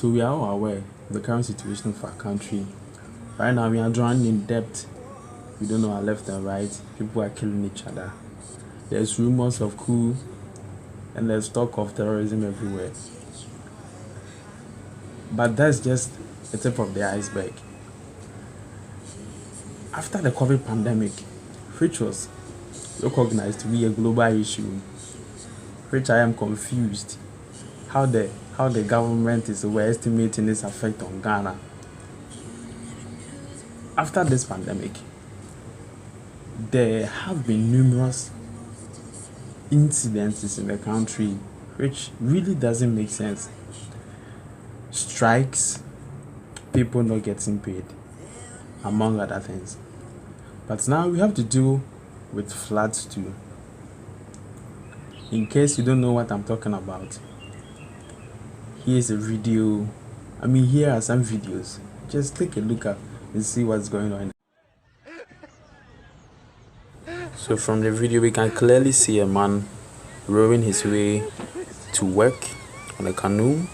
So we are all aware of the current situation of our country. Right now we are drowning in debt. We don't know our left and right. People are killing each other. There's rumors of coup and there's talk of terrorism everywhere. But that's just the tip of the iceberg. After the COVID pandemic, which was recognized to be a global issue, which I am confused how the government is overestimating its effect on Ghana. After this pandemic, there have been numerous incidences in the country which really doesn't make sense. Strikes, people not getting paid, among other things. But now we have to deal with floods too. In case you don't know what I'm talking about, here's a video. Here are some videos. Just take a look at and see what's going on. So from the video we can clearly see a man rowing his way to work on a canoe.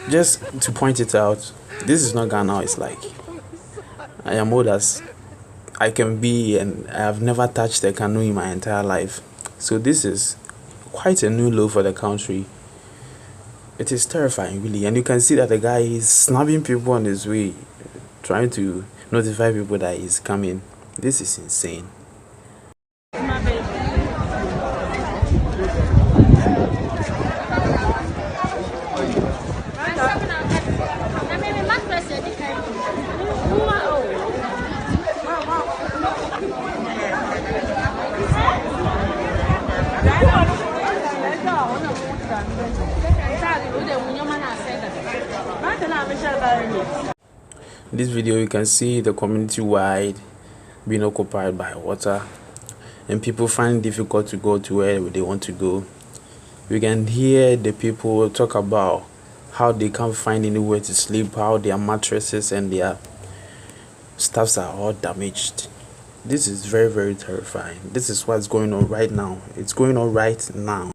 Just to point it out, this is not Ghana. It's like I am old as I can be and I have never touched a canoe in my entire life. So this is quite a new low for the country. It is terrifying, really, and you can see that the guy is snapping people on his way, trying to notify people that he's coming. This is insane. In this video you can see the community wide being occupied by water and people find it difficult to go to where they want to go. We can hear the people talk about how they can't find anywhere to sleep, how their mattresses and their stuffs are all damaged. This is very, very terrifying. This is what's going on right now. It's going on right now.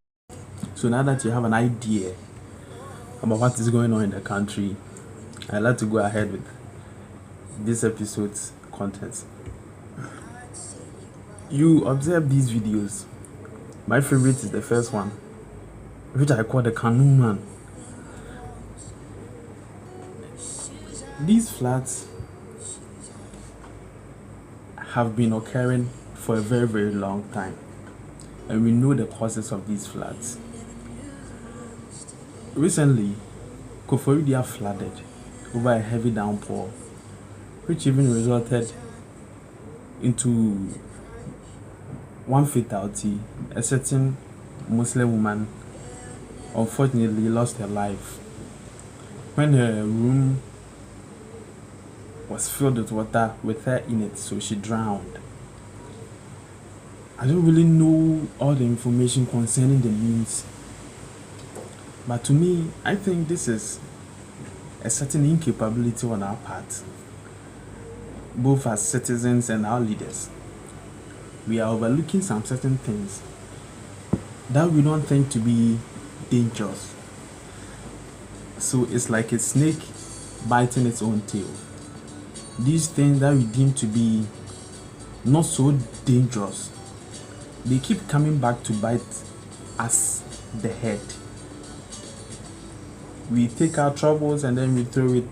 So now that you have an idea about what is going on in the country, I'd like to go ahead with this episode's contents. You observe these videos. My favorite is the first one, which I call the canoe man. These floods have been occurring for a very, very long time, and we know the causes of these floods. Recently, Koforidua flooded over a heavy downpour, which even resulted into one fatality. A certain Muslim woman unfortunately lost her life when her room was filled with water with her in it, so she drowned. I don't really know all the information concerning the news, but to me, I think this is a certain incapability on our part, both as citizens and our leaders. We are overlooking some certain things that we don't think to be dangerous. So it's like a snake biting its own tail. These things that we deem to be not so dangerous, they keep coming back to bite us the head. We take our troubles and then we throw it.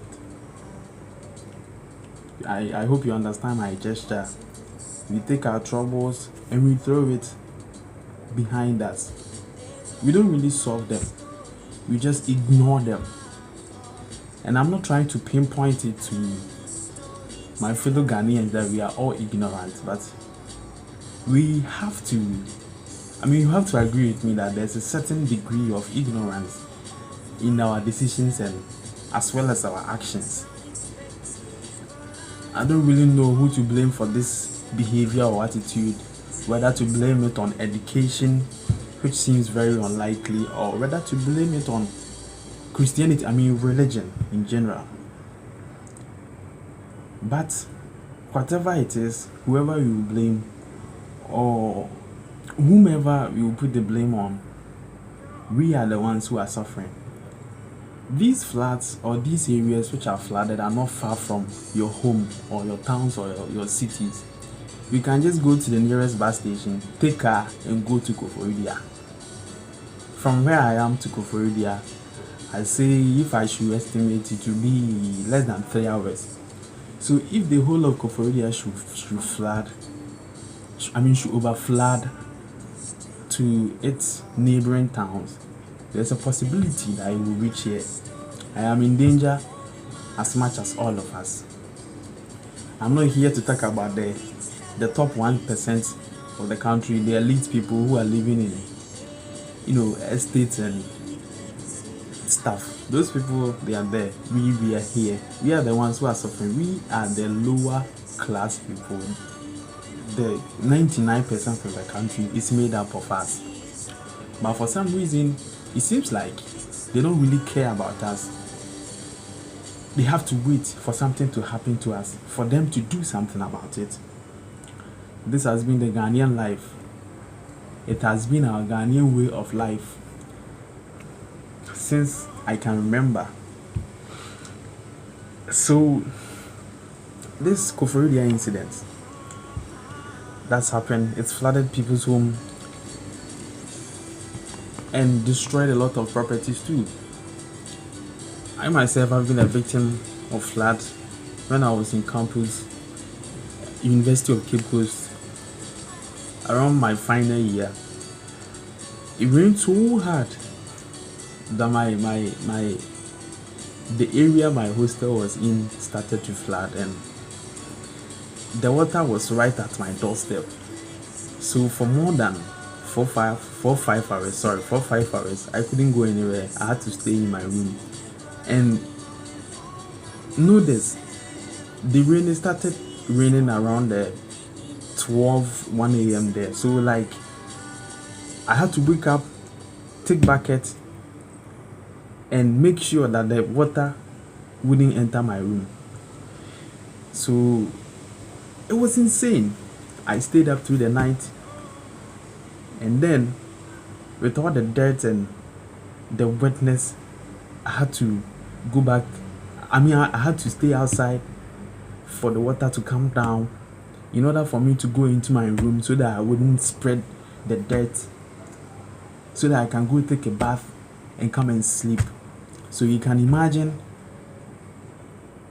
I hope you understand my gesture. We take our troubles and we throw it behind us. We don't really solve them. We just ignore them. And I'm not trying to pinpoint it to my fellow Ghanaians that we are all ignorant, but we have to, you have to agree with me that there's a certain degree of ignorance in our decisions and as well as our actions. I don't really know who to blame for this behavior or attitude, whether to blame it on education, which seems very unlikely, or whether to blame it on Christianity, religion in general. But whatever it is, whoever you blame or whomever you put the blame on, we are the ones who are suffering. these floods or these areas which are flooded are not far from your home or your towns or your cities. You can just go to the nearest bus station, take car, and go to Koforidua. From where I am to Koforidua, I say if I should estimate it to be less than 3 hours. So if the whole of Koforidua should flood, should overflood to its neighboring towns, there's a possibility that it will reach here. I am in danger as much as all of us. I'm not here to talk about the top 1% of the country, the elite people who are living in, estates and stuff. Those people, they are there. We are here. We are the ones who are suffering. We are the lower class people. The 99% of the country is made up of us. But for some reason, it seems like they don't really care about us. They have to wait for something to happen to us for them to do something about it. This has been the Ghanaian life. It has been our Ghanaian way of life since I can remember. So, this Koforidua incident that's happened, it's flooded people's home and destroyed a lot of properties too. I myself have been a victim of flood when I was in campus, University of Cape Coast, around my final year. It rained so hard that the area my hostel was in started to flood, and the water was right at my doorstep. So for more than 4-5 hours, I couldn't go anywhere. I had to stay in my room. And notice the rain started raining around the 1 a.m. there. So like I had to wake up, take bucket, and make sure that the water wouldn't enter my room. So it was insane. I stayed up through the night, and then with all the dirt and the wetness, I had to go back. I had to stay outside for the water to come down in order for me to go into my room so that I wouldn't spread the dirt, so that I can go take a bath and come and sleep. So you can imagine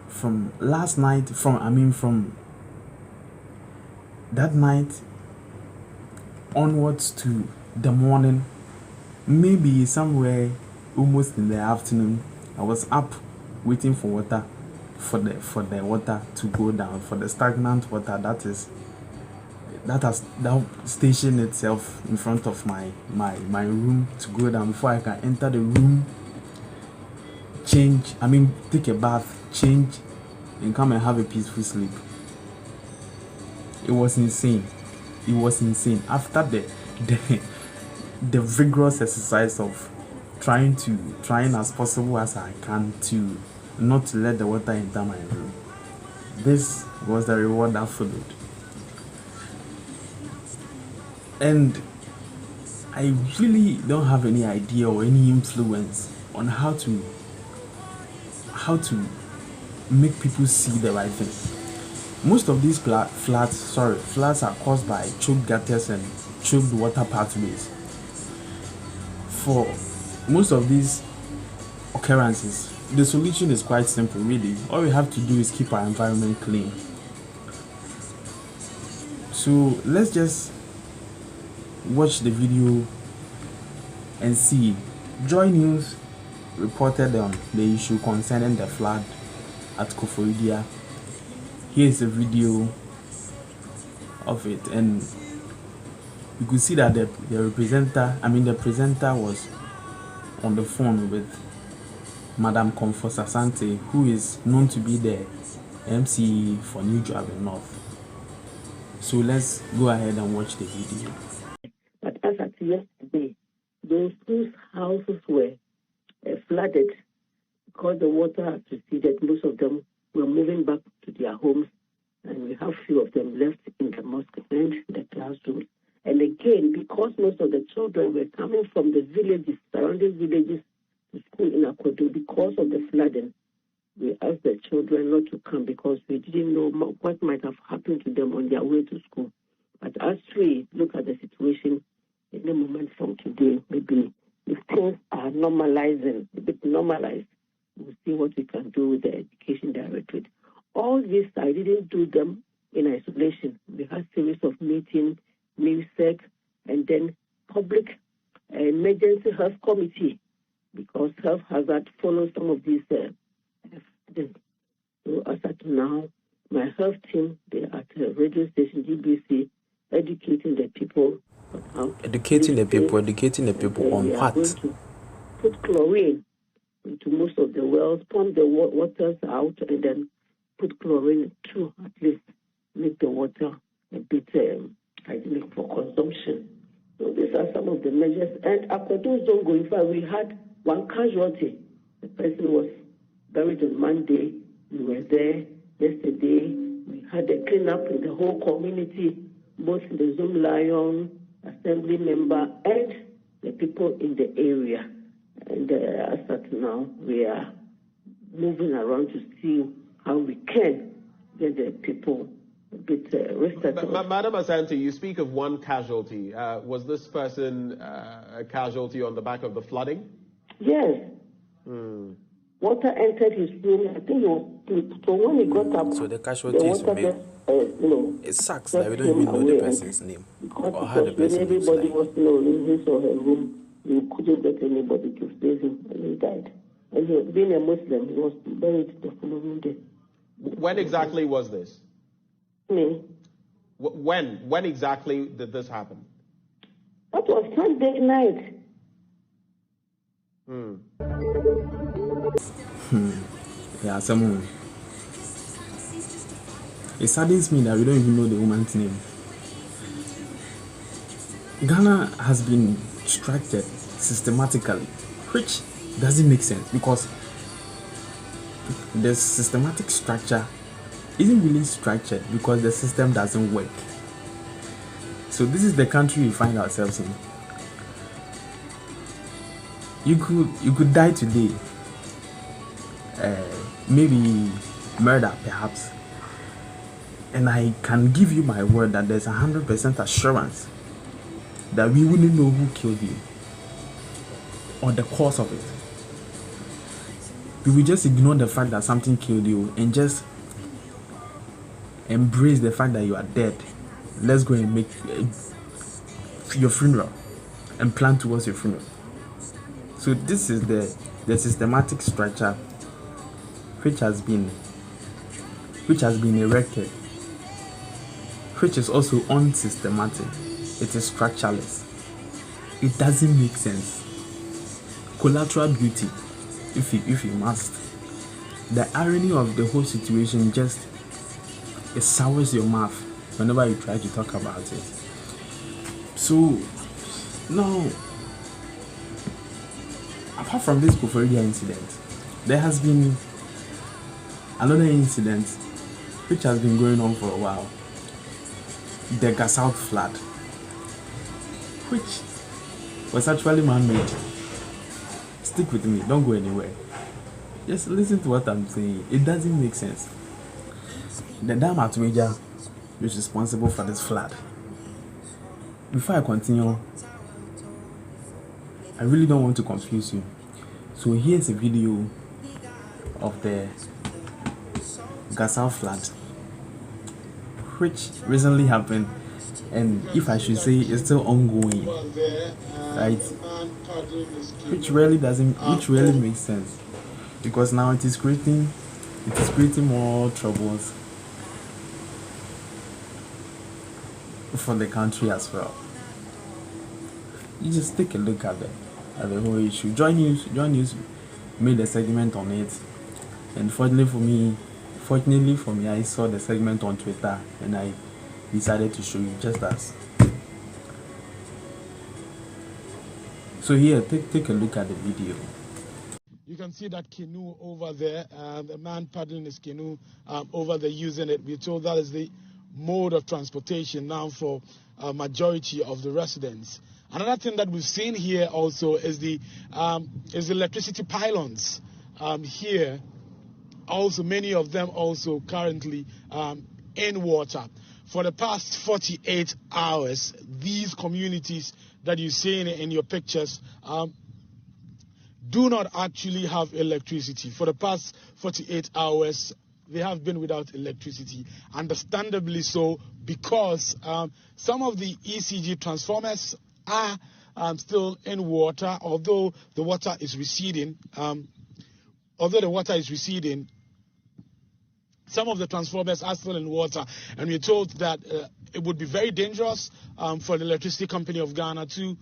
from last night, from that night onwards to the morning, maybe somewhere almost in the afternoon, I was up waiting for water, for the water to go down, for the stagnant water that has now stationed itself in front of my room to go down before I can enter the room, take a bath, change, and come and have a peaceful sleep. It was insane. After the vigorous exercise of trying as possible as I can to not to let the water enter my room, this was the reward that followed. And I really don't have any idea or any influence on how to make people see the right thing. Most of these floods are caused by choked gutters and choked water pathways. For most of these occurrences, the solution is quite simple, really. All we have to do is keep our environment clean. So let's just watch the video and see. Joy News reported on the issue concerning the flood at Koforidua. Here is a video of it, and you could see that the presenter was on the phone with Madam Comfort Asante, who is known to be the MCE for New Juabeng North. So let's go ahead and watch the video. But as at yesterday, those whose houses were flooded because the water had receded, most of them were moving back to their homes, and we have few of them left in the mosque and the classrooms. And again, because most of the children were coming from the villages, surrounding villages, to school in Akodo, because of the flooding, we asked the children not to come because we didn't know what might have happened to them on their way to school. But as we look at the situation in a moment from today, maybe if things are normalizing, a bit normalized, we'll see what we can do with the Education Directorate. All this, I didn't do them in isolation. We had a series of meetings, music, and then public emergency health committee, because health hazard follows some of these things. So as at now, my health team, they are at the radio station GBC, educating the people on how educating the people on what? Going to put chlorine into most of the wells, pump the waters out, and then put chlorine to at least make the water a bit hygienic for consumption. So these are some of the measures. And Akodos don't go. In fact, we had one casualty. The person was buried on Monday. We were there yesterday. We had a cleanup in the whole community, both the Zoom Lion, assembly member, and the people in the area. And as at now, we are moving around to see how we can get the people a bit resettled. Madam Asante, you speak of one casualty. Was this person a casualty on the back of the flooding? Yes. Water entered his room. I think he was, so when he got up, so the casualty is male. It sucks that we don't even know the person's name or how the person looks everybody like. was in his or her room, you couldn't get anybody to save him, and he died. And he, being a Muslim, he was buried the following day. When exactly was this? Me. When exactly did this happen? That was Sunday night. Yeah, someone. It saddens me that we don't even know the woman's name. Ghana has been structured systematically, which doesn't make sense because the systematic structure isn't really structured because the system doesn't work. So this is the country we find ourselves in. You could die today, maybe murder perhaps, and I can give you my word that there's 100% assurance that we wouldn't know who killed you or the cause of it. We will just ignore the fact that something killed you and just embrace the fact that you are dead. Let's go and make your funeral and plan towards your funeral. So this is the systematic structure which has been erected, which is also unsystematic. It is structureless. It doesn't make sense. Collateral beauty, if you must. The irony of the whole situation just it sours your mouth whenever you try to talk about it. So now, apart from this Koforidua incident, there has been another incident which has been going on for a while. The South flood, which was actually man-made. Stick with me, don't go anywhere. Just listen to what I'm saying. It doesn't make sense. The dam at Weija is responsible for this flood. Before I continue, I really don't want to confuse you. So here's a video of the South flood, which recently happened, and if I should say, it's still ongoing, right? Which really makes sense, because now it is creating more troubles for the country as well. You just take a look at the whole issue. Joy News made a segment on it, and fortunately for me, I saw the segment on Twitter and I decided to show you just as. So here, take a look at the video. You can see that canoe over there, the man paddling his canoe over there using it. We're told that is the mode of transportation now for a majority of the residents. Another thing that we've seen here also is the electricity pylons here. Also, many of them also currently in water. For the past 48 hours, these communities that you see in your pictures do not actually have electricity. For the past 48 hours, they have been without electricity. Understandably so, because some of the ECG transformers are still in water, although the water is receding. Some of the transformers are still in water, and we're told that it would be very dangerous for the Electricity Company of Ghana to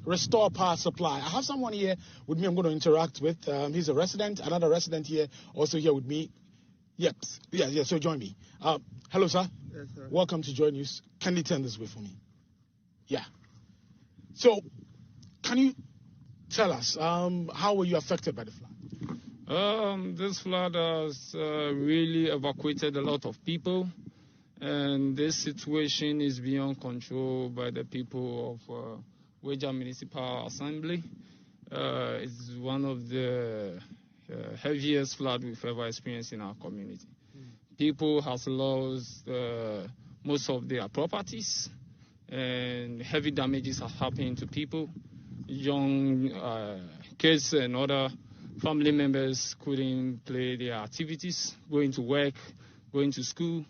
restore power supply. I have someone here with me I'm going to interact with. He's a resident, another resident here, also here with me. Yep. Yeah, so join me. Hello, sir. Yes, sir. Welcome to Joy News. Can you turn this way for me? Yeah. So, can you tell us, how were you affected by the flood? This flood has really evacuated a lot of people, and this situation is beyond control by the people of Weija Municipal Assembly. It's one of the heaviest flood we've ever experienced in our community. People has lost most of their properties, and heavy damages have happened to people. Young kids and other family members couldn't play their activities, going to work, going to school.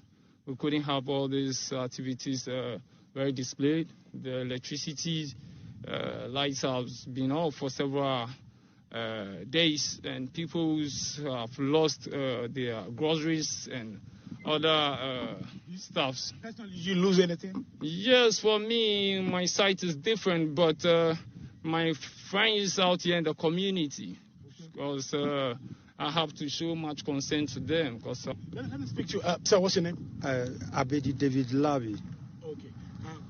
We couldn't have all these activities very displayed. The electricity lights have been off for several days, and people have lost their groceries and other stuffs. Personally, did you lose anything? Yes, for me, my site is different, but my friends out here in the community, because I have to show much concern to them. Because let me speak to you. Sir, what's your name? Abedi David Lavi. Okay.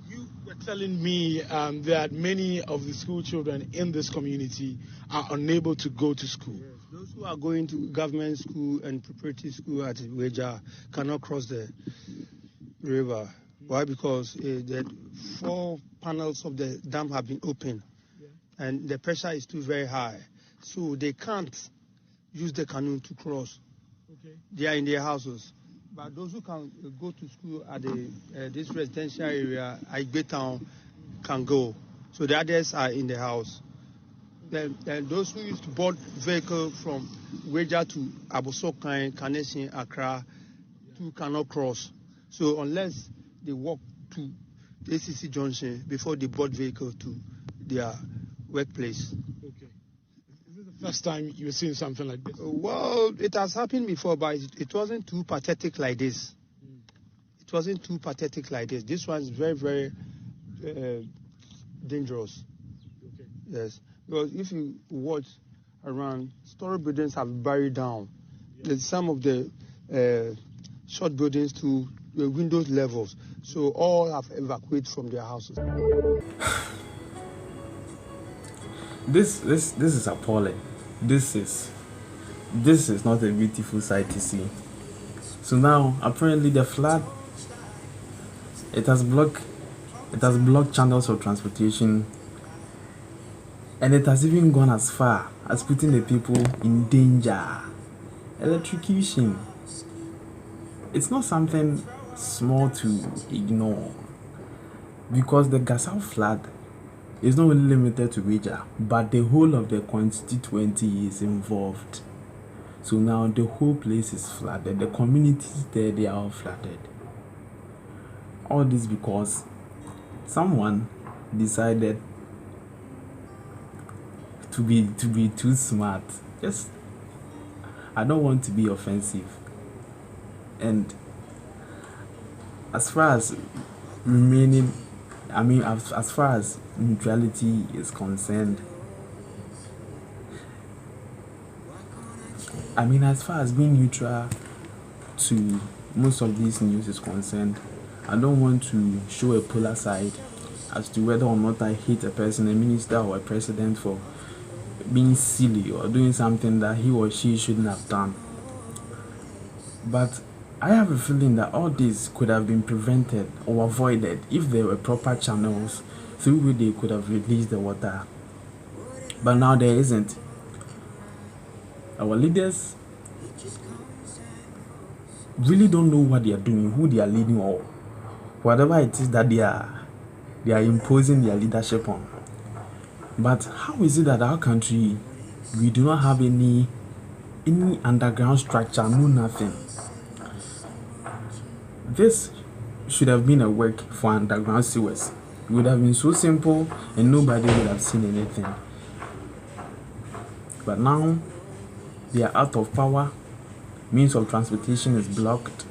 You were telling me that many of the school children in this community are unable to go to school. Yes. Those who are going to government school and preparatory school at Weija cannot cross the river. Why? Because the 4 panels of the dam have been opened, and the pressure is too very high. So they can't use the canoe to cross. Okay. They are in their houses. But those who can go to school at this residential area, Igbe Town, can go. So the others are in the house. Then those who used to board vehicle from Weija to Abosokan, Kaneshie, Accra, too cannot cross. So unless they walk to the ACC Junction before they board vehicle to their workplace. Okay. Is this the first time you're seeing something like this? Well, it has happened before, but it wasn't too pathetic like this. It wasn't too pathetic like this. This one is very, very dangerous. Okay. Yes. Because if you watch around, story buildings have buried down. There's some of the short buildings to the windows levels. So all have evacuated from their houses. This is appalling. This is not a beautiful sight to see. So now apparently the flood it has blocked channels of transportation, and it has even gone as far as putting the people in danger. Electrocution. It's not something small to ignore, because the Gasau flood is not only limited to Weija, but the whole of the constituency is involved. So now the whole place is flooded. The communities there, they are all flooded. All this because someone decided to be too smart. Just, I don't want to be offensive. And as far as remaining, as far as neutrality is concerned, as far as being neutral to most of these news is concerned, I don't want to show a polar side as to whether or not I hate a person, a minister or a president, for being silly or doing something that he or she shouldn't have done. But I have a feeling that all this could have been prevented or avoided if there were proper channels through which they could have released the water. But now there isn't. Our leaders really don't know what they are doing, who they are leading, or whatever it is that they are imposing their leadership on. But how is it that our country, we do not have any underground structure, no nothing? This should have been a work for underground sewers. It would have been so simple and nobody would have seen anything. But now they are out of power, means of transportation is blocked,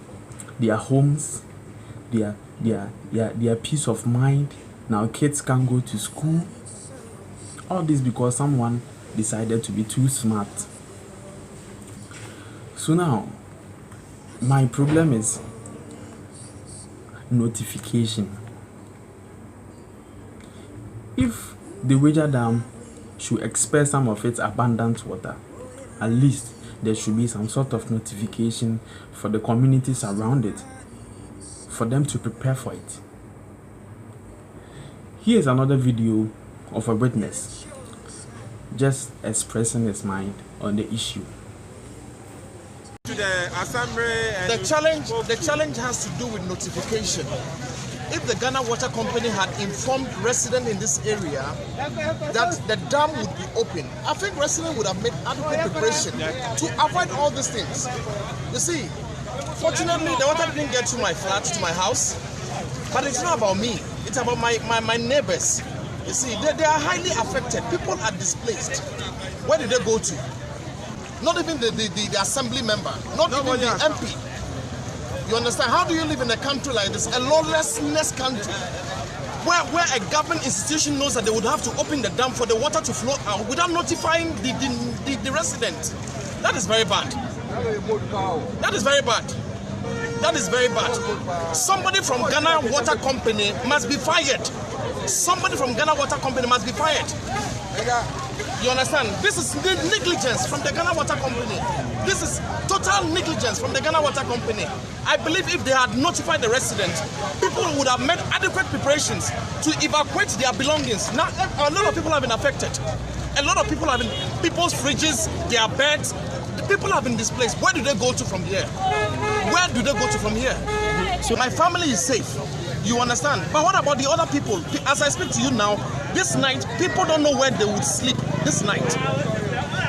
their homes, their peace of mind, now kids can't go to school. All this because someone decided to be too smart. So now, my problem is notification. If the Weija Dam should expel some of its abundant water, at least there should be some sort of notification for the communities around it, for them to prepare for it. Here's another video of a witness just expressing his mind on the issue. To the assembly, the challenge has to do with notification. If the Ghana Water Company had informed residents in this area that the dam would be open, I think residents would have made adequate preparation to avoid all these things. You see, fortunately, the water didn't get to my flat, to my house, but it's not about me. It's about my neighbors. You see, they are highly affected. People are displaced. Where did they go to? Not even the assembly member, not even the MP. You understand? How do you live in a country like this, a lawlessness country, where a government institution knows that they would have to open the dam for the water to flow out without notifying the resident? That is very bad. That is very bad. That is very bad. Somebody from Ghana Water Company must be fired. Somebody from Ghana Water Company must be fired. You understand? This is negligence from the Ghana Water Company. This is total negligence from the Ghana Water Company. I believe if they had notified the residents, people would have made adequate preparations to evacuate their belongings. Now, a lot of people have been affected. A lot of people have been, people's fridges, their beds, the people have been displaced. Where do they go to from here? Where do they go to from here? So my family is safe. You understand? But what about the other people? As I speak to you now, this night, people don't know where they would sleep this night.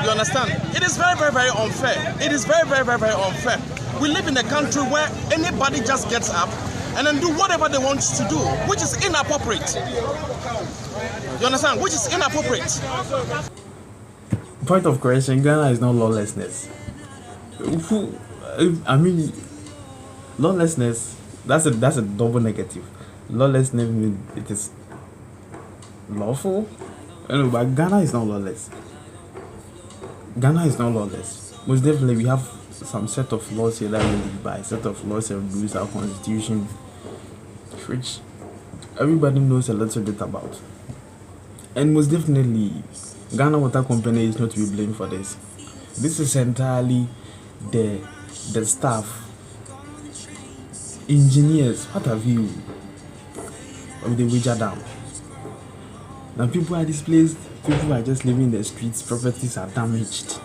You understand? It is very, very, very unfair. It is very, very, very, very unfair. We live in a country where anybody just gets up and then do whatever they want to do, which is inappropriate. You understand? Which is inappropriate. Point of correction, Ghana is not lawlessness. I mean, lawlessness, that's a double negative. Lawlessness means it is lawful. But Ghana is not lawless. Ghana is not lawless. Most definitely, we have some set of laws here that we live by, set of laws and rules, our constitution, which everybody knows a little bit about. And most definitely, Ghana Water Company is not to be blamed for this. This is entirely the staff, engineers, what have you, of the Weija Dam. Now people are displaced, people are just living in the streets, properties are damaged.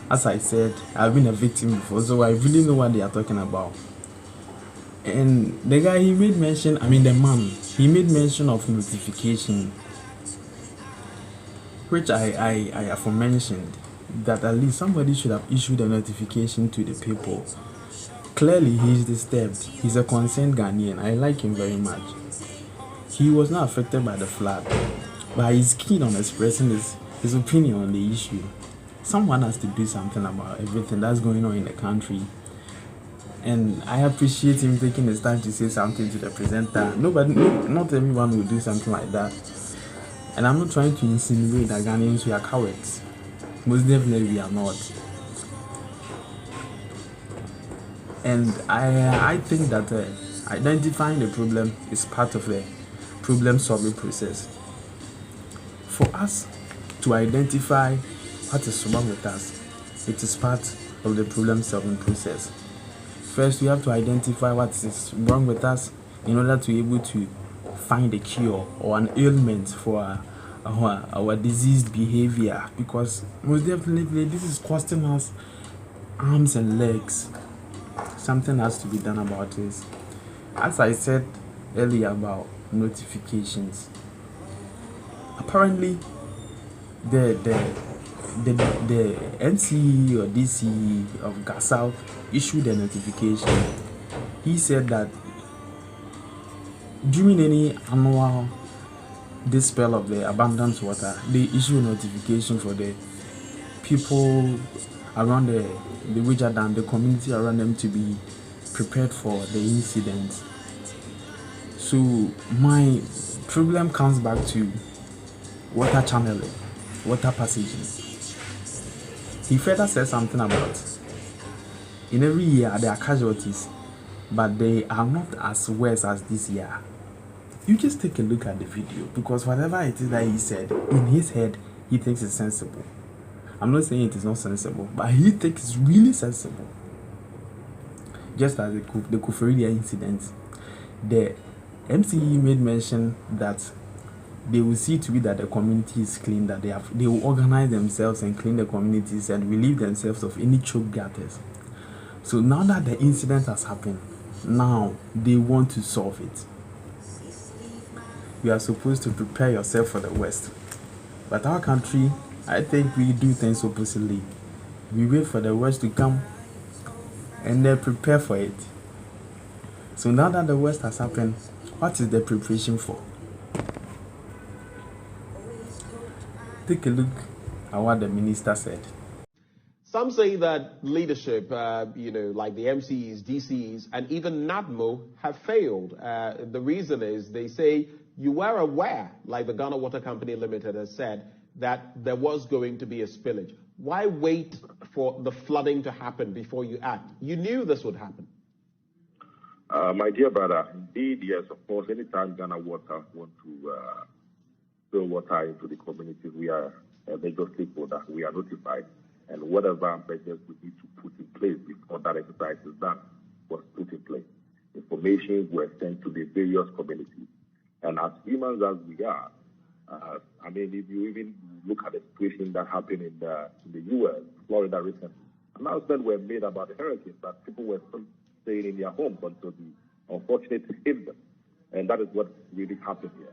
As I said, I've been a victim before, so I really know what they are talking about. And the guy, he made mention, the man, he made mention of notification, which I aforementioned, that at least somebody should have issued a notification to the people. Clearly, he is disturbed. He's a concerned Ghanaian. I like him very much. He was not affected by the flood, but he's keen on expressing his opinion on the issue. Someone has to do something about everything that's going on in the country. And I appreciate him taking his time to say something to the presenter. Not everyone will do something like that. And I'm not trying to insinuate that Ghanaians, we are cowards. Most definitely we are not. And I think that identifying the problem is part of the problem-solving process. For us to identify what is wrong with us, it is part of the problem-solving process. First, we have to identify what is wrong with us in order to be able to find a cure or an ailment for our diseased behavior, because most definitely this is costing us arms and legs. Something has to be done about this. As I said earlier about notifications, apparently the MCE or DC of Gasau issued a notification. He said that during any annual this spell of the abundant water, they issue a notification for the people around the Weija Dam, the community around them, to be prepared for the incident. So my problem comes back to water channeling, water passaging. He further said something about in every year there are casualties, but they are not as worse as this year. You just take a look at the video, because whatever it is that he said, in his head, he thinks it's sensible. I'm not saying it is not sensible, but he thinks it's really sensible. Just as the Koforidua incident, the MCE made mention that they will see to it that the community is clean, that they will organize themselves and clean the communities and relieve themselves of any choke gutters. So now that the incident has happened, now they want to solve it. You are supposed to prepare yourself for the worst. But our country, I think we do things oppositely. We wait for the worst to come and then prepare for it. So now that the worst has happened, what is the preparation for? Take a look at what the minister said. Some say that leadership, like the MCs, DCs, and even NADMO have failed. The reason is they say you were aware, like the Ghana Water Company Limited has said, that there was going to be a spillage. Why wait for the flooding to happen before you act? You knew this would happen. My dear brother, indeed, yes, of course, anytime Ghana Water want to spill water into the communities, we are a major stakeholder. We are notified, and whatever measures we need to put in place before that exercise is done was put in place. Information were sent to the various communities. And as humans as we are, if you even look at the situation that happened in the U.S., Florida recently, announcements were made about the hurricane, but people were still staying in their homes until the unfortunate hit them. And that is what really happened here.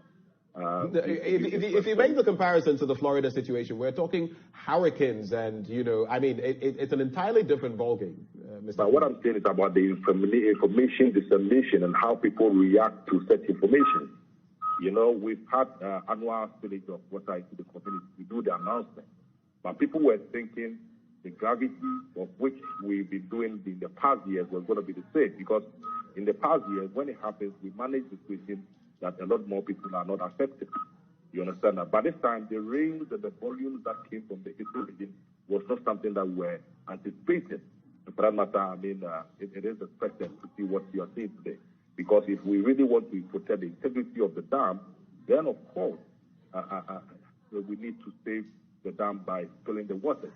If you make the comparison to the Florida situation, we're talking hurricanes and, it's an entirely different ballgame, Mr. But what I'm saying is about the information dissemination and how people react to such information. We've had annual spillage of water into the community. We do the announcement. But people were thinking the gravity of which we've been doing in the past years was going to be the same. Because in the past years, when it happens, we manage the situation that a lot more people are not affected. You understand that? By this time, the rains and the volumes that came from the Eastern region was not something that were anticipated. For that matter, it is expected to see what you are seeing today. Because if we really want to protect the integrity of the dam, then of course we need to save the dam by spilling the water.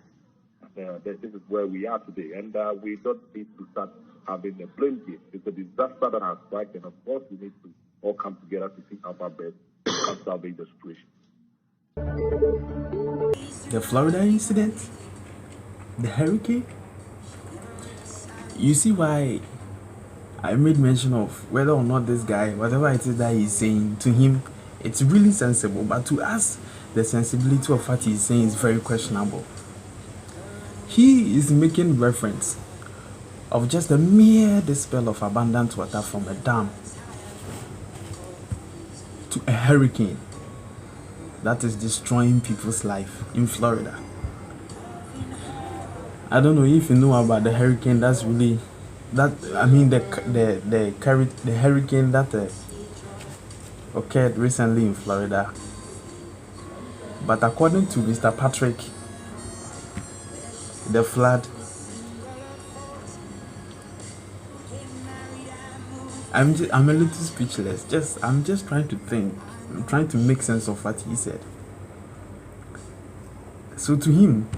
This is where we are today, and we don't need to start having a blame game. It's a disaster that has struck, and of course we need to all come together to think of our best and salvage the situation. The Florida incident, the hurricane. You see why I made mention of whether or not this guy, whatever it is that he's saying, to him, it's really sensible. But to us, the sensibility of what he's saying is very questionable. He is making reference of just the mere dispel of abundant water from a dam to a hurricane that is destroying people's life in Florida. I don't know if you know about the hurricane that's really the hurricane that occurred recently in Florida. But according to Mr. Patrick, the flood, I'm a little speechless. I'm just trying to think. I'm trying to make sense of what he said. So to him,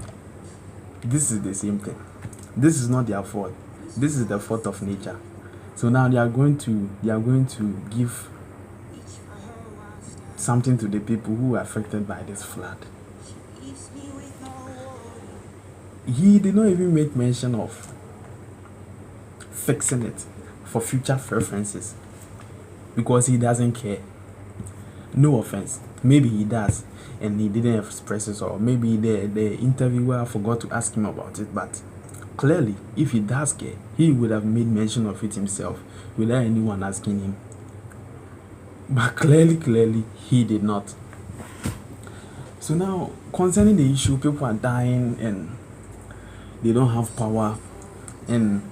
this is the same thing. This is not their fault. This is the fault of nature. So now they are going to give something to the people who were affected by this flood. He did not even make mention of fixing it for future preferences because he doesn't care. No offense, maybe he does and he didn't express it, or maybe the interviewer forgot to ask him about it, but clearly if he does care, he would have made mention of it himself without anyone asking him. But clearly he did not. So now, concerning the issue, people are dying and they don't have power and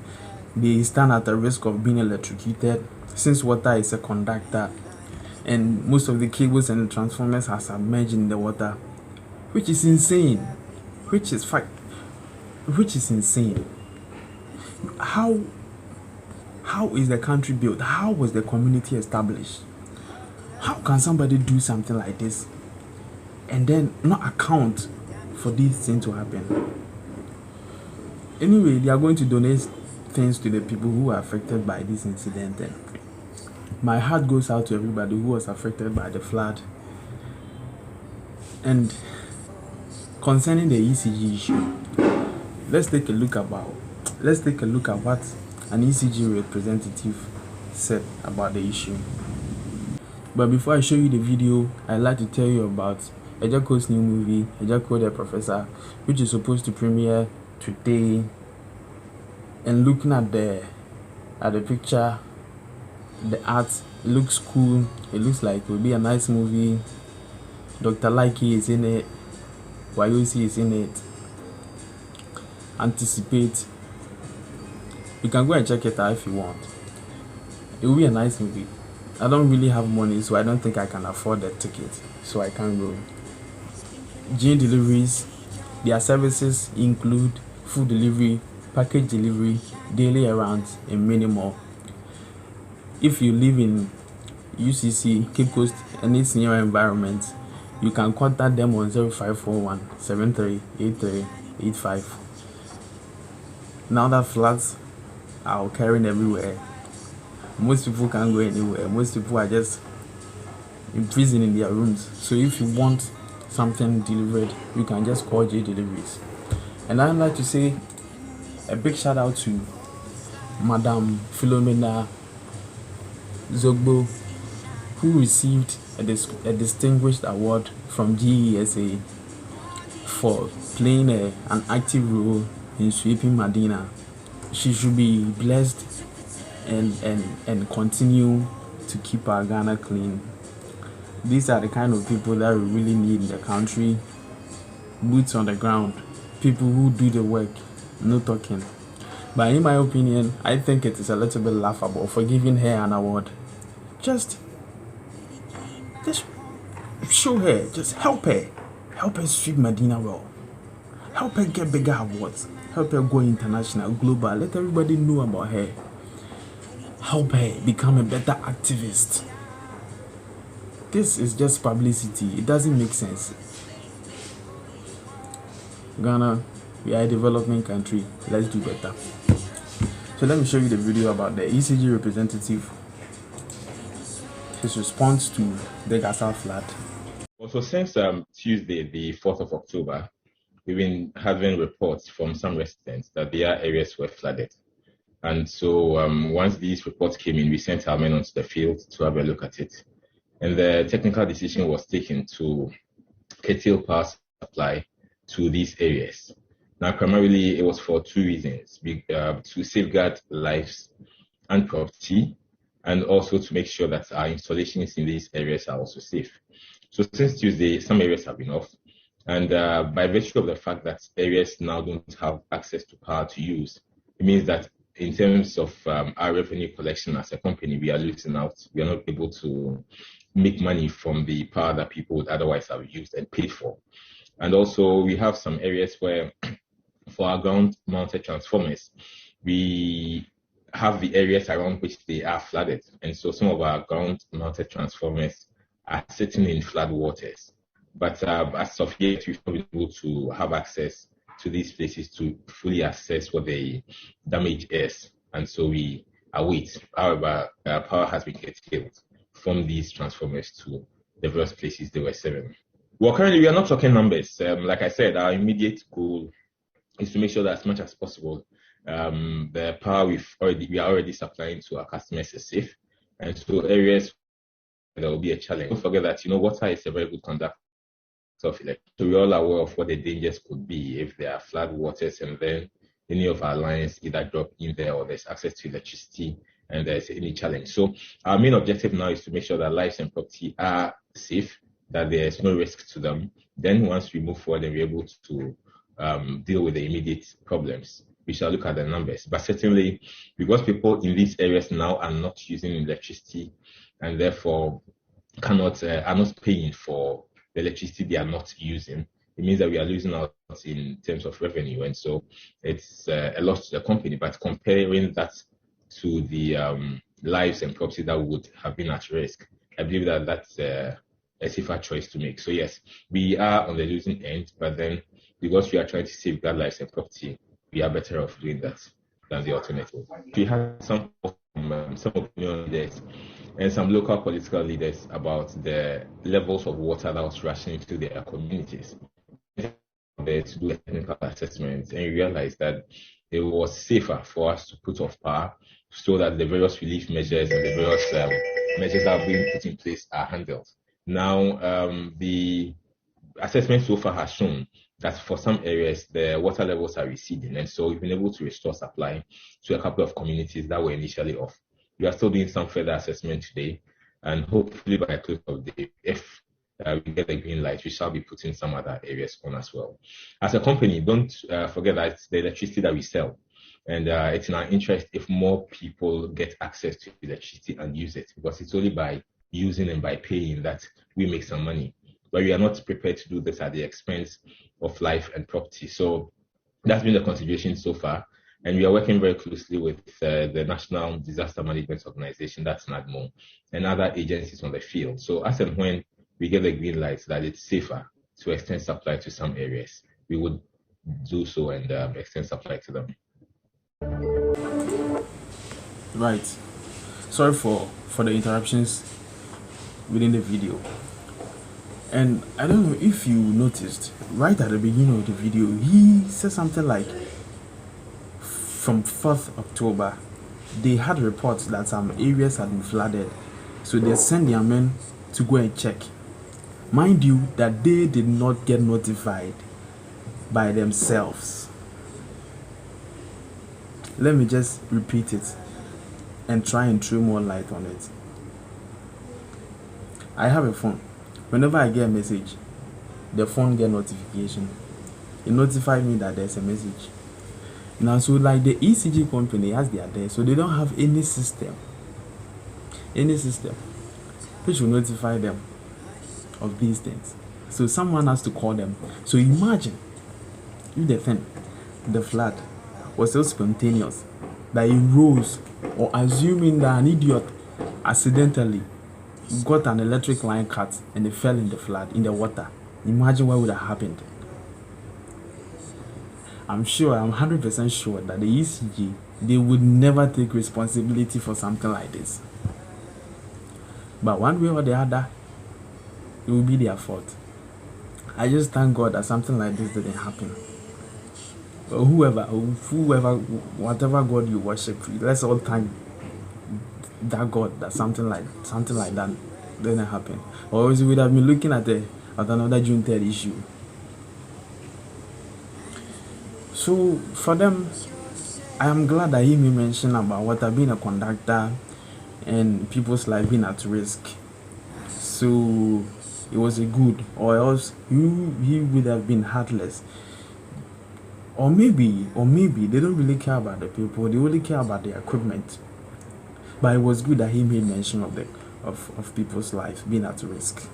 they stand at the risk of being electrocuted since water is a conductor and most of the cables and the transformers are submerged in the water, which is insane. Which is insane. How is the country built? How was the community established? How can somebody do something like this and then not account for these things to happen? Anyway, they are going to donate things to the people who are affected by this incident. And my heart goes out to everybody who was affected by the flood. And concerning the ECG issue, let's take a look at what an ECG representative said about the issue. But before I show you the video, I'd like to tell you about Ejako's new movie, Ejako the Professor, which is supposed to premiere today. And looking at the picture, the art looks cool. It looks like it will be a nice movie. Dr. Likey is in it. Wayosi is in it. Anticipate. You can go and check it out if you want. It will be a nice movie. I don't really have money, so I don't think I can afford the ticket, so I can't go. Gene deliveries. Their services include food delivery, package delivery, daily errands, and many more. If you live in UCC, Cape Coast, and its near environment, you can contact them on 0541 738385. Now that floods are occurring everywhere, most people can't go anywhere. Most people are just imprisoned in their rooms. So if you want something delivered, you can just call J Deliveries. And I'd like to say a big shout out to Madam Philomena Zogbo, who received a distinguished award from GESA for playing an active role in sweeping Medina. She should be blessed and continue to keep our Ghana clean. These are the kind of people that we really need in the country. Boots on the ground, people who do the work, no talking. But in my opinion, I think it is a little bit laughable for giving her an award. Just show her, just help her sweep Medina well. Help her get bigger awards. Help her go international, global. Let everybody know about her. Help her become a better activist. This is just publicity. It doesn't make sense. Ghana, we are a developing country. Let's do better. So let me show you the video about the ECG representative, his response to the Gaza flood. Also, since Tuesday, the 4th of October, we've been having reports from some residents that their areas were flooded. And so once these reports came in, we sent our men onto the field to have a look at it. And the technical decision was taken to curtail power supply to these areas. Now, primarily, it was for two reasons: to safeguard lives and property, and also to make sure that our installations in these areas are also safe. So since Tuesday, some areas have been off. And by virtue of the fact that areas now don't have access to power to use, it means that in terms of our revenue collection as a company, we are losing out. We are not able to make money from the power that people would otherwise have used and paid for. And also, we have some areas where, for our ground-mounted transformers, we have the areas around which they are flooded. And so some of our ground-mounted transformers are sitting in flood waters. But as of yet, we've not been able to have access to these places to fully assess what the damage is. And so we await. However, power has been curtailed from these transformers to the various places they were serving. Well, currently we are not talking numbers. Like I said, our immediate goal is to make sure that as much as possible, the power we are already supplying to our customers is safe, and so areas there will be a challenge. Don't forget that water is a very good conductor of electricity. So we're all aware of what the dangers could be if there are flood waters and then any of our lines either drop in there or there's access to electricity and there's any challenge. So our main objective now is to make sure that lives and property are safe, that there's no risk to them. Then once we move forward and we're able to deal with the immediate problems, we shall look at the numbers. But certainly, because people in these areas now are not using electricity and therefore are not paying for the electricity they are not using, it means that we are losing out in terms of revenue. And so it's a loss to the company. But comparing that to the lives and property that would have been at risk, I believe that that's a safer choice to make. So yes, we are on the losing end, but then because we are trying to safeguard lives and property, we are better off doing that than the alternative. We had some opinion leaders and some local political leaders about the levels of water that was rushing into their communities. There to do a technical assessment, and we realized that it was safer for us to put off power so that the various relief measures and the various measures that are being put in place are handled. Now, the assessment so far has shown that for some areas, the water levels are receding, and so we've been able to restore supply to a couple of communities that were initially off. We are still doing some further assessment today, and hopefully by the close of the day, if we get the green light, we shall be putting some other areas on as well. As a company, don't forget that it's the electricity that we sell, and it's in our interest if more people get access to electricity and use it, because it's only by using and by paying that we make some money. But we are not prepared to do this at the expense of life and property. So that's been the consideration so far. And we are working very closely with the National Disaster Management Organization, that's NADMO, and other agencies on the field. So as and when we get the green light that it's safer to extend supply to some areas, we would do so and extend supply to them. Right. Sorry for the interruptions within the video. And I don't know if you noticed, right at the beginning of the video, he said something like, from 4th October, they had reports that some areas had been flooded. So they sent their men to go and check. Mind you, that they did not get notified by themselves. Let me just repeat it and try and throw more light on it. I have a phone. Whenever I get a message, the phone get notification. It notified me that there's a message. Now, so like the ECG company has their day, so they don't have any system which will notify them of these things. So someone has to call them. So imagine if the flood was so spontaneous that it rose, or assuming that an idiot accidentally got an electric line cut and it fell in the flood, in the water. Imagine what would have happened. I'm 100% sure that the ECG, they would never take responsibility for something like this. But one way or the other, it will be their fault. I just thank God that something like this didn't happen. But whoever, whatever God you worship, let's all thank that God that something like that didn't happen. Or else we would have been looking at another June 3rd issue. So for them, I am glad that he may mention about water being a conductor and people's life being at risk. So it was a good, or else he would have been heartless. Or maybe they don't really care about the people, they only care about the equipment. But it was good that he made mention of people's life being at risk.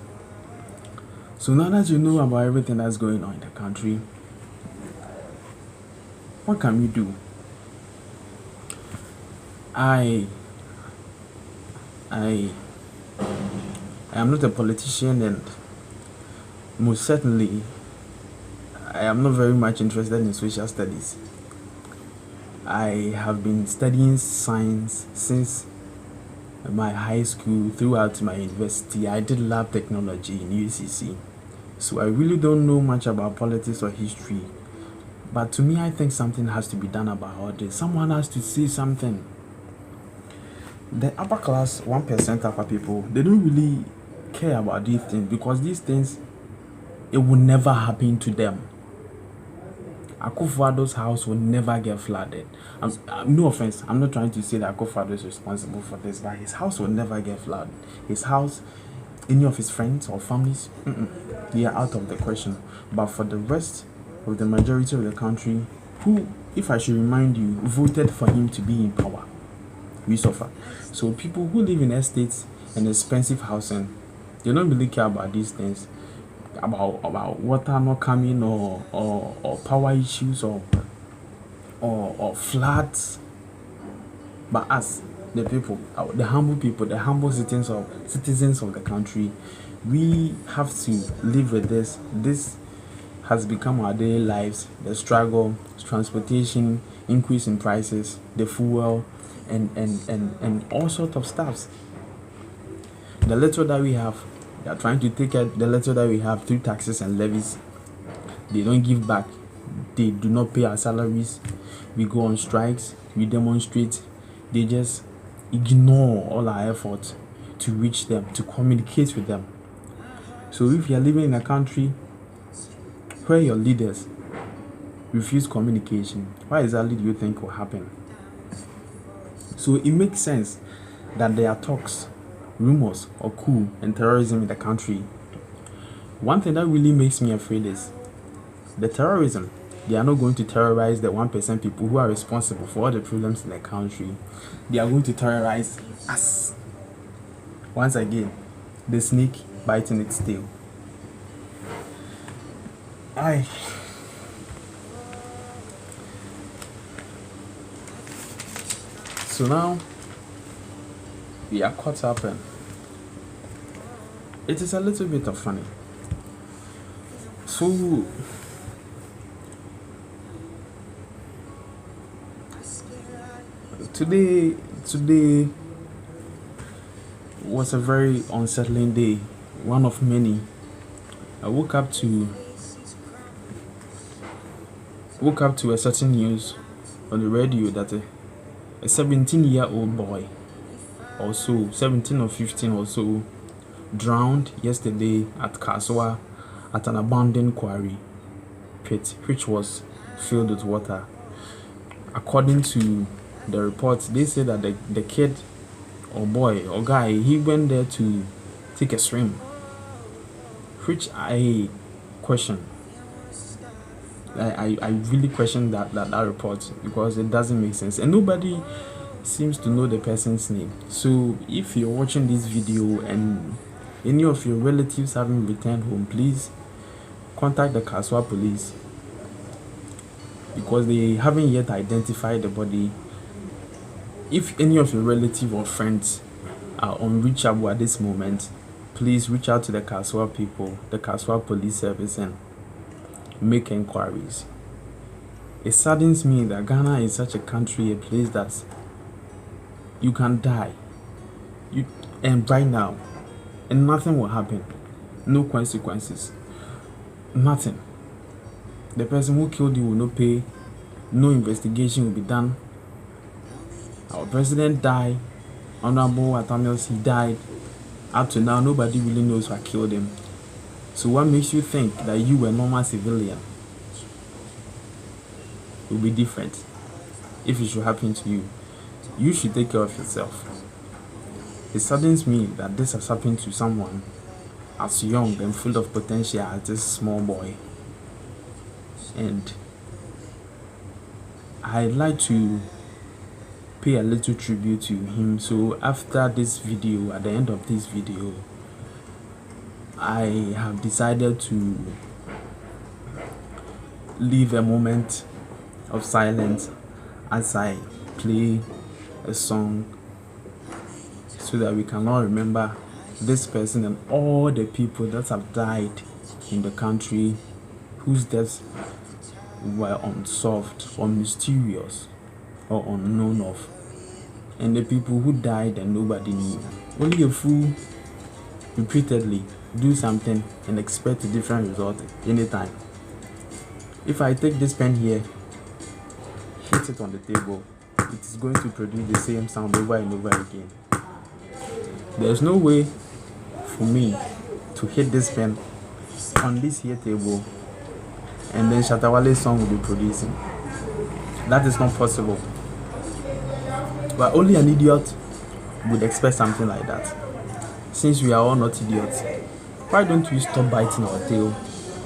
So now that you know about everything that's going on in the country, what can we do? I am not a politician, and most certainly I am not very much interested in social studies. I have been studying science since my high school, throughout my university, I did lab technology in UCC. So I really don't know much about politics or history. But to me, I think something has to be done about all this. Someone has to say something. The upper class, 1% upper people, they don't really care about these things, because these things, it will never happen to them. Akufo-Addo's house will never get flooded. No offense, I'm not trying to say that Akufo-Addo is responsible for this, but his house will never get flooded. His house, any of his friends or families, they are out of the question. But for the rest of the majority of the country, who, if I should remind you, voted for him to be in power, we suffer. So people who live in estates and expensive housing, they don't really care about these things, about water not coming, or power issues, or floods. But us, the people, the humble people, the humble citizens of the country, we have to live with this. This has become our daily lives. The struggle, transportation, increase in prices, the fuel, and all sorts of stuffs. The little that we have, they are trying to take the little that we have through taxes and levies. They don't give back. They do not pay our salaries. We go on strikes. We demonstrate. They just ignore all our efforts to reach them, to communicate with them. So if you are living in a country where your leaders refuse communication, what exactly do you think will happen? So it makes sense that there are talks, rumors of coup and terrorism in the country. One thing that really makes me afraid is the terrorism. They are not going to terrorize the 1% people who are responsible for all the problems in the country. They are going to terrorize us. Once again, the snake biting its tail. So now we are caught up, and it is a little bit of funny. So today was a very unsettling day, one of many. I woke up to a certain news on the radio that a 17-year-old boy, also 17 or 15 or so, drowned yesterday at Kaswa at an abandoned quarry pit, which was filled with water. According to the reports, they say that the kid or boy or guy, he went there to take a swim, which I question. I really question that report, because it doesn't make sense, and nobody seems to know the person's name. So if you're watching this video and any of your relatives haven't returned home, please contact the Kaswa police, because they haven't yet identified the body. If any of your relatives or friends are unreachable at this moment, please reach out to the Kaswa people, the Kaswa police service, and make inquiries. It saddens me that Ghana is such a country, a place that you can die, and right now, and nothing will happen, no consequences, nothing. The person who killed you will not pay, no investigation will be done. Our president died, Honorable Atamios, he died. Up to now, nobody really knows what killed him. So what makes you think that you, a normal civilian, will be different? If it should happen to you, you should take care of yourself. It saddens me that this has happened to someone as young and full of potential as this small boy. And I'd like to pay a little tribute to him. So after this video, at the end of this video, I have decided to leave a moment of silence as I play a song, so that we can all remember this person and all the people that have died in the country, whose deaths were unsolved or mysterious or unknown of. and the people who died and nobody knew. Only a fool repeatedly do something and expect a different result anytime. If I take this pen here, hit it on the table, it is going to produce the same sound over and over again. There's no way for me to hit this pen on this here table and then Shatawale's song will be producing. That is not possible. But only an idiot would expect something like that. Since we are all not idiots, why don't we stop biting our tail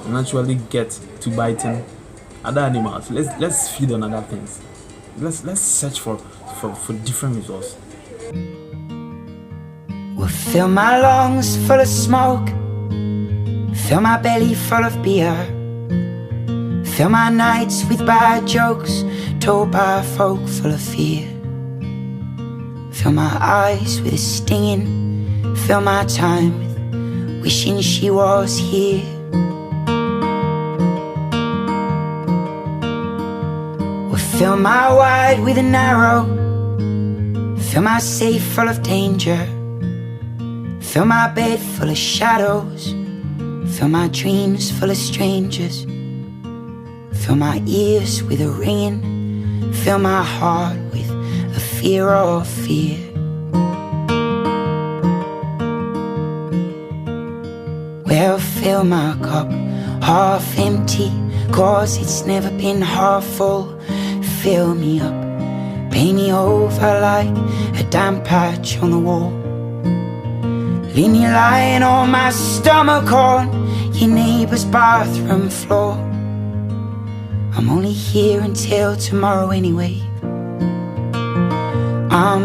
and actually get to biting other animals? Let's feed on other things. Let's search for different results. We'll fill my lungs full of smoke, fill my belly full of beer, fill my nights with bad jokes told by folk full of fear. Fill my eyes with a stinging, fill my time with wishing she was here. We'll fill my wide with a narrow, fill my safe full of danger, fill my bed full of shadows, fill my dreams full of strangers, fill my ears with a ringing, fill my heart with a fear of fear. Well, fill my cup half empty, 'cause it's never been half full. Fill me up, paint me over like a damp patch on the wall. Leave me lying on my stomach on your neighbor's bathroom floor. I'm only here until tomorrow anyway. I'm